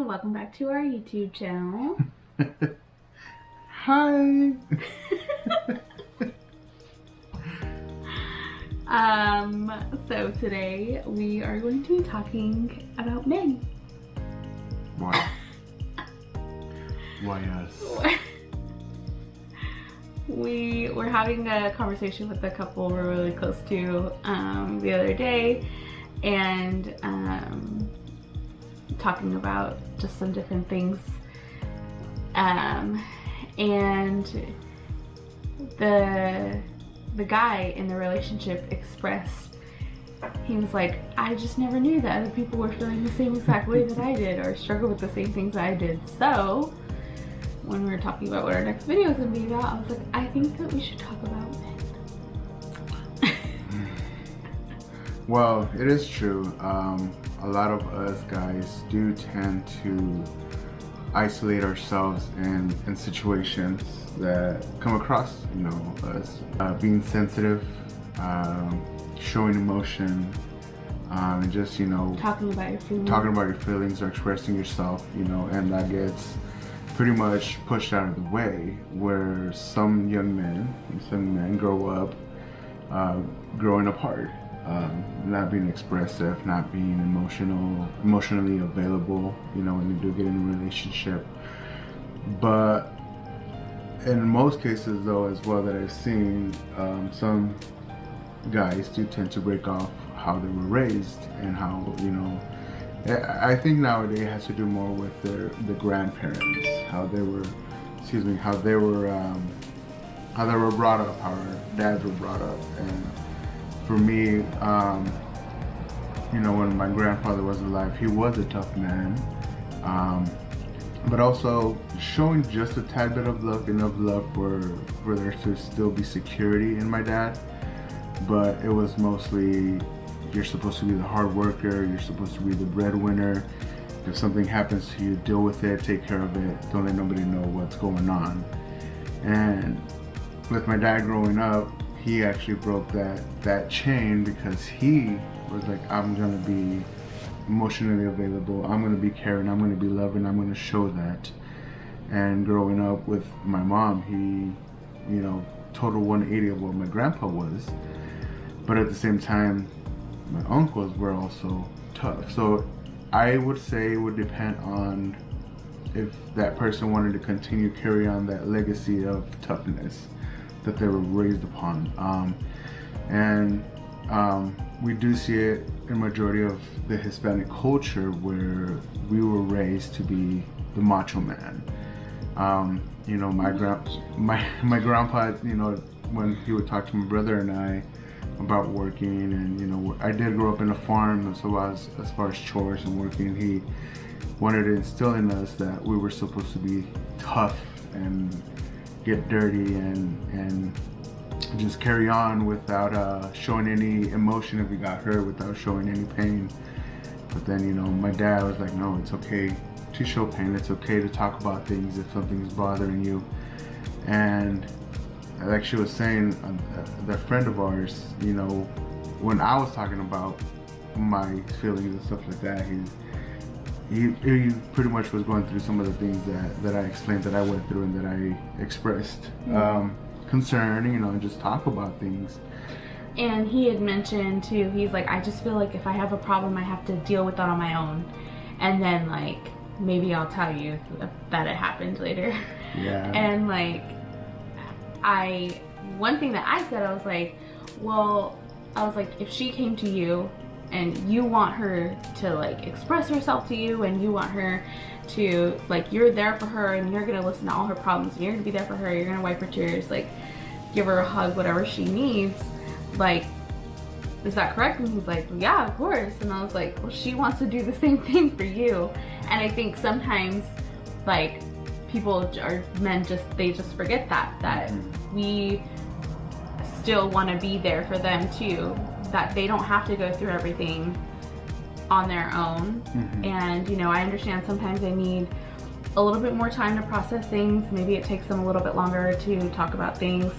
welcome back to our YouTube channel. Hi. So today we are going to be talking about men. Why? Why us? We were having a conversation with a couple we're really close to the other day, and talking about just some different things, and the guy in the relationship expressed, he was like, I just never knew that other people were feeling the same exact way that I did, or struggle with the same things I did. So when we were talking about what our next video is going to be about, I was like, I think that we should talk about men. Well, it is true. A lot of us guys do tend to isolate ourselves in situations that come across, us being sensitive, showing emotion, and just, Talking about your feelings or expressing yourself, and that gets pretty much pushed out of the way, where some young men grow up growing apart, not being expressive, not being emotionally available, when they do get in a relationship. But in most cases, though, as well, that I've seen, some guys do tend to break off how they were raised, and how, I think nowadays it has to do more with the grandparents, how they were brought up, how our dads were brought up. And for me, when my grandfather was alive, he was a tough man, but also showing just a tad bit of love, enough love for there to still be security in my dad. But it was mostly, you're supposed to be the hard worker, you're supposed to be the breadwinner. If something happens to you, deal with it, take care of it, don't let nobody know what's going on. And with my dad growing up, he actually broke that chain, because he was like, I'm gonna be emotionally available, I'm gonna be caring, I'm gonna be loving, I'm gonna show that. And growing up with my mom, he, total 180 of what my grandpa was. But at the same time, my uncles were also tough. So I would say it would depend on if that person wanted to continue carry on that legacy of toughness that they were raised upon. We do see it in majority of the Hispanic culture, where we were raised to be the macho man. My grandpa, when he would talk to my brother and I about working, and I did grow up in a farm, so as far as chores and working, he wanted to instill in us that we were supposed to be tough and get dirty and just carry on without showing any emotion if we got hurt, without showing any pain. But then, my dad was like, no, it's okay to show pain, it's okay to talk about things if something's bothering you. And like she was saying, that friend of ours, when I was talking about my feelings and stuff like that, he pretty much was going through some of the things that I explained, that I went through, and that I expressed concern, and just talk about things. And he had mentioned too, he's like, I just feel like if I have a problem, I have to deal with that on my own, and then maybe I'll tell you that it happened later. Yeah. And one thing that I said, I was like, if she came to you and you want her to express herself to you, and you want her to you're there for her, and you're gonna listen to all her problems, and you're gonna be there for her, you're gonna wipe her tears, give her a hug, whatever she needs, is that correct? And he's like, yeah, of course. And I was like, well, she wants to do the same thing for you. And I think sometimes people or men they just forget that we still want to be there for them too, that they don't have to go through everything on their own. And I understand sometimes they need a little bit more time to process things. Maybe it takes them a little bit longer to talk about things,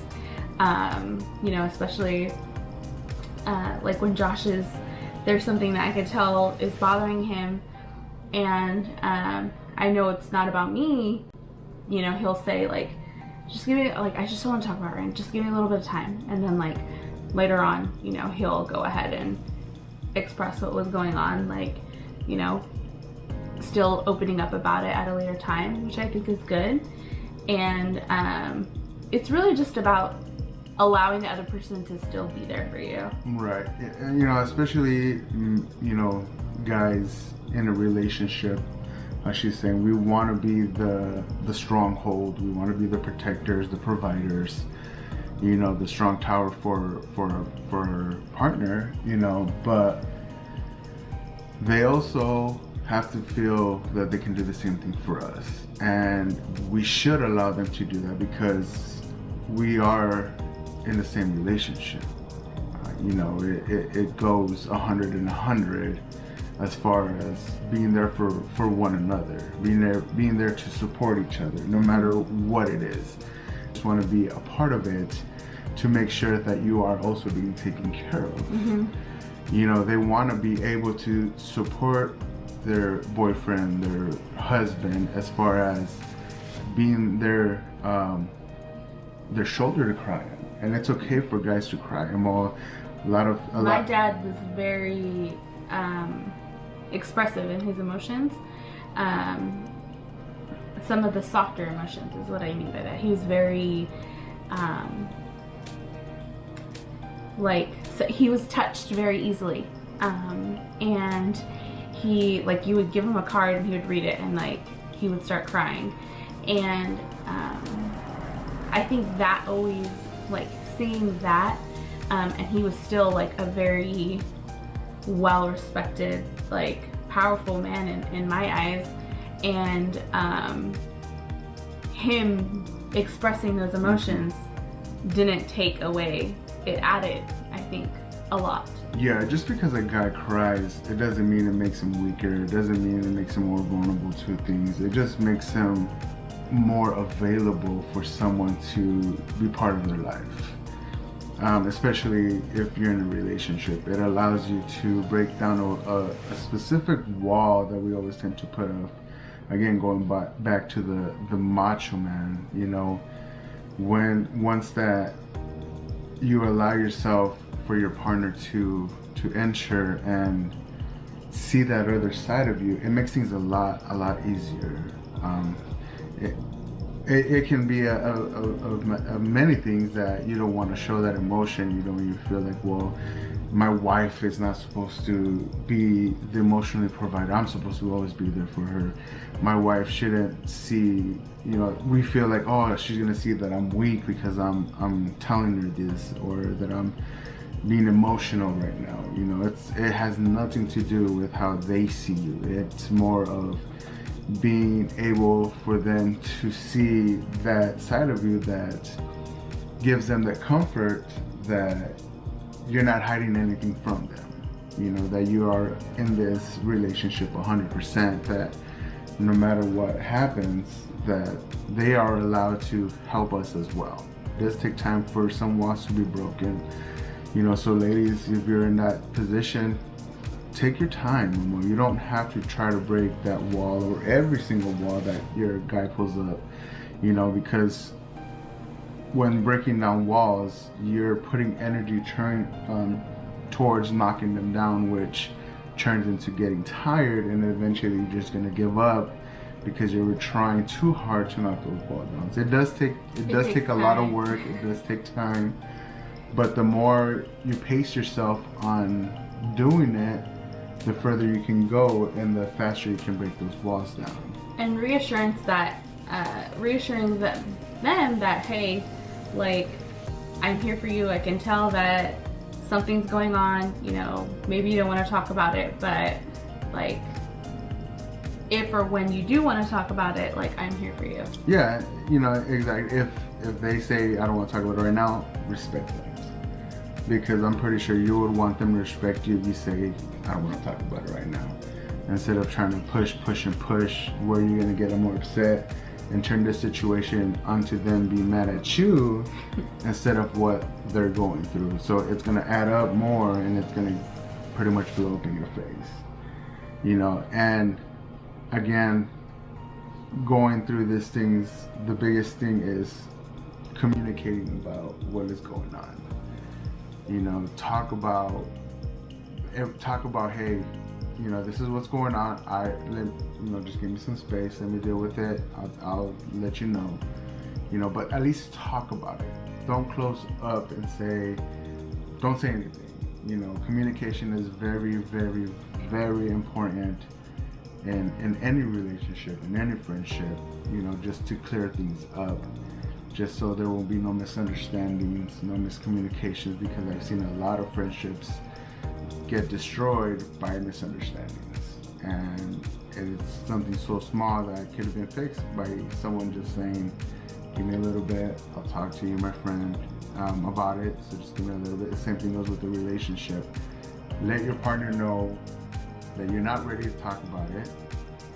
especially when Josh there's something that I could tell is bothering him, and I know it's not about me, you know, he'll say like, just give me, like, I just don't want to talk about it, and just give me a little bit of time. And then like later on, you know, he'll go ahead and express what was going on, like, you know, still opening up about it at a later time, which I think is good. And it's really just about allowing the other person to still be there for you. Right. You know, especially, you know, guys in a relationship, like she's saying, we want to be the stronghold. We want to be the protectors, the providers, you know, the strong tower for our partner, you know, but they also have to feel that they can do the same thing for us. And we should allow them to do that because we are in the same relationship. You know, it goes 100 and 100 as far as being there for one another, being there to support each other, no matter what it is. Just want to be a part of it to make sure that you are also being taken care of. Mm-hmm. You know, they want to be able to support their boyfriend, their husband, as far as being their shoulder to cry on. And it's okay for guys to cry. My dad was very expressive in his emotions. Some of the softer emotions is what I mean by that. He was very so he was touched very easily, and he, like, you would give him a card and he would read it and like he would start crying. And I think that always, like, seeing that, and he was still like a very well respected, like, powerful man in my eyes, and him expressing those emotions didn't take away, it added, I think, a lot. Yeah, just because a guy cries, it doesn't mean it makes him weaker. It doesn't mean it makes him more vulnerable to things. It just makes him more available for someone to be part of their life. Especially if you're in a relationship. It allows you to break down a specific wall that we always tend to put up. Again, going back to the macho man, you know, once that you allow yourself for your partner to enter and see that other side of you, it makes things a lot easier. It can be a many things that you don't want to show that emotion. You don't even feel like, well, my wife is not supposed to be the emotionally provider. I'm supposed to always be there for her. My wife shouldn't see, you know, we feel like, oh, she's gonna see that I'm weak because I'm telling her this, or that I'm being emotional right now. You know, it has nothing to do with how they see you. It's more of being able for them to see that side of you that gives them that comfort that you're not hiding anything from them. You know, that you are in this relationship 100%, that no matter what happens, that they are allowed to help us as well. It does take time for some walls to be broken. You know, so ladies, if you're in that position, take your time. You don't have to try to break that wall, or every single wall that your guy pulls up, you know, because when breaking down walls, you're putting energy towards knocking them down, which turns into getting tired, and eventually you're just going to give up because you were trying too hard to knock those walls down. So it does take a lot of work. It does take time, but the more you pace yourself on doing it, the further you can go and the faster you can break those walls down. And reassuring them that, hey, like, I'm here for you. I can tell that something's going on, you know, maybe you don't want to talk about it, but like, if or when you do want to talk about it, like, I'm here for you. Yeah, you know, exactly. If they say, I don't want to talk about it right now, respect that. Because I'm pretty sure you would want them to respect you if you say, I don't want to talk about it right now. Instead of trying to push, where you're going to get them more upset and turn this situation onto them being mad at you instead of what they're going through. So it's going to add up more, and it's going to pretty much blow up in your face. You know, and again, going through these things, the biggest thing is communicating about what is going on. You know, talk about, hey, you know, this is what's going on. Just give me some space. Let me deal with it. I'll let you know. You know, but at least talk about it. Don't close up and don't say anything. You know, communication is very, very, very important in any relationship, in any friendship. You know, just to clear things up, just so there will be no misunderstandings, no miscommunications, because I've seen a lot of friendships get destroyed by misunderstandings, and it's something so small that could have been fixed by someone just saying, give me a little bit, I'll talk to you, my friend, about it, so just give me a little bit. The same thing goes with the relationship. Let your partner know that you're not ready to talk about it,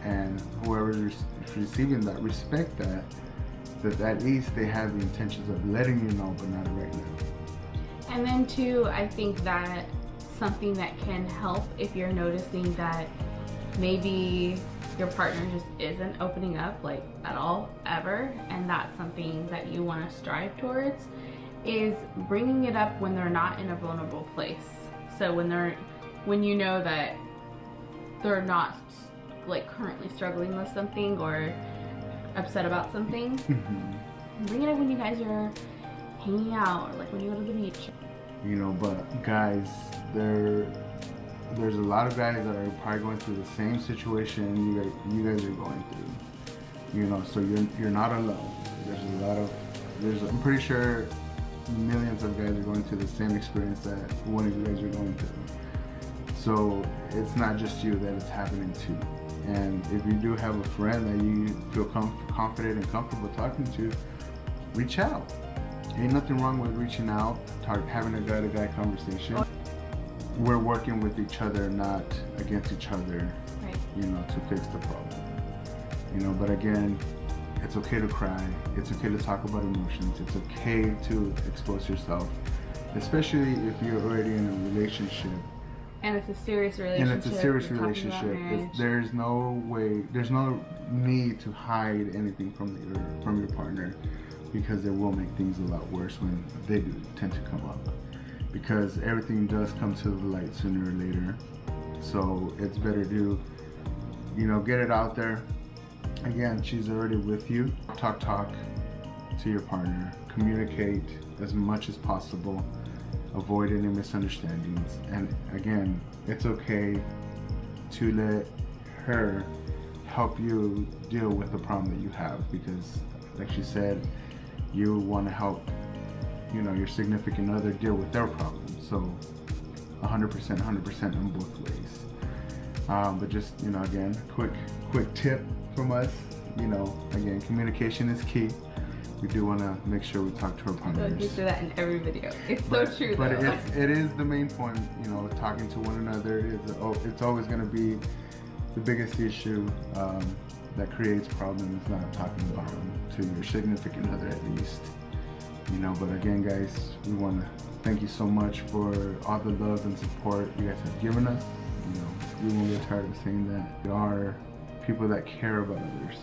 and whoever is receiving that, respect that at least they have the intentions of letting you know, but not right now. And then too, I think that something that can help if you're noticing that maybe your partner just isn't opening up like at all ever, and that's something that you want to strive towards, is bringing it up when they're not in a vulnerable place. So when you know that they're not like currently struggling with something or upset about something, bring it up when you guys are hanging out or like when you go to the beach. You know, but guys, there's a lot of guys that are probably going through the same situation you guys are going through. You know, so you're not alone. I'm pretty sure millions of guys are going through the same experience that one of you guys are going through. So it's not just you that it's happening to. And if you do have a friend that you feel confident and comfortable talking to, reach out. Ain't nothing wrong with reaching out, having a guy-to-guy conversation. We're working with each other, not against each other, right, you know, to fix the problem. You know, but again, it's okay to cry. It's okay to talk about emotions. It's okay to expose yourself, especially if you're already in a relationship. And it's a serious relationship. There's no need to hide anything from your partner, because it will make things a lot worse when they do tend to come up, because everything does come to the light sooner or later. So it's better to, you know, get it out there. Again, she's already with you. Talk to your partner. Communicate as much as possible. Avoid any misunderstandings. And again, it's okay to let her help you deal with the problem that you have, because like she said, you want to help, you know, your significant other deal with their problems. So 100% on both ways. But just, you know, again, quick tip from us, you know, again, communication is key. We do want to make sure we talk to our partners. You say that in every video. It's so true, but though. it is the main point, you know, talking to one another. It's always going to be the biggest issue that creates problems, not talking about them to your significant other at least. You know, but again, guys, we want to thank you so much for all the love and support you guys have given us. You know, we won't get tired of saying that. We are people that care about others,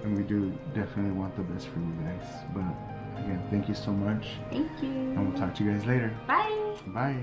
and we do definitely want the best for you guys. But again, thank you so much. Thank you. And we'll talk to you guys later. Bye. Bye.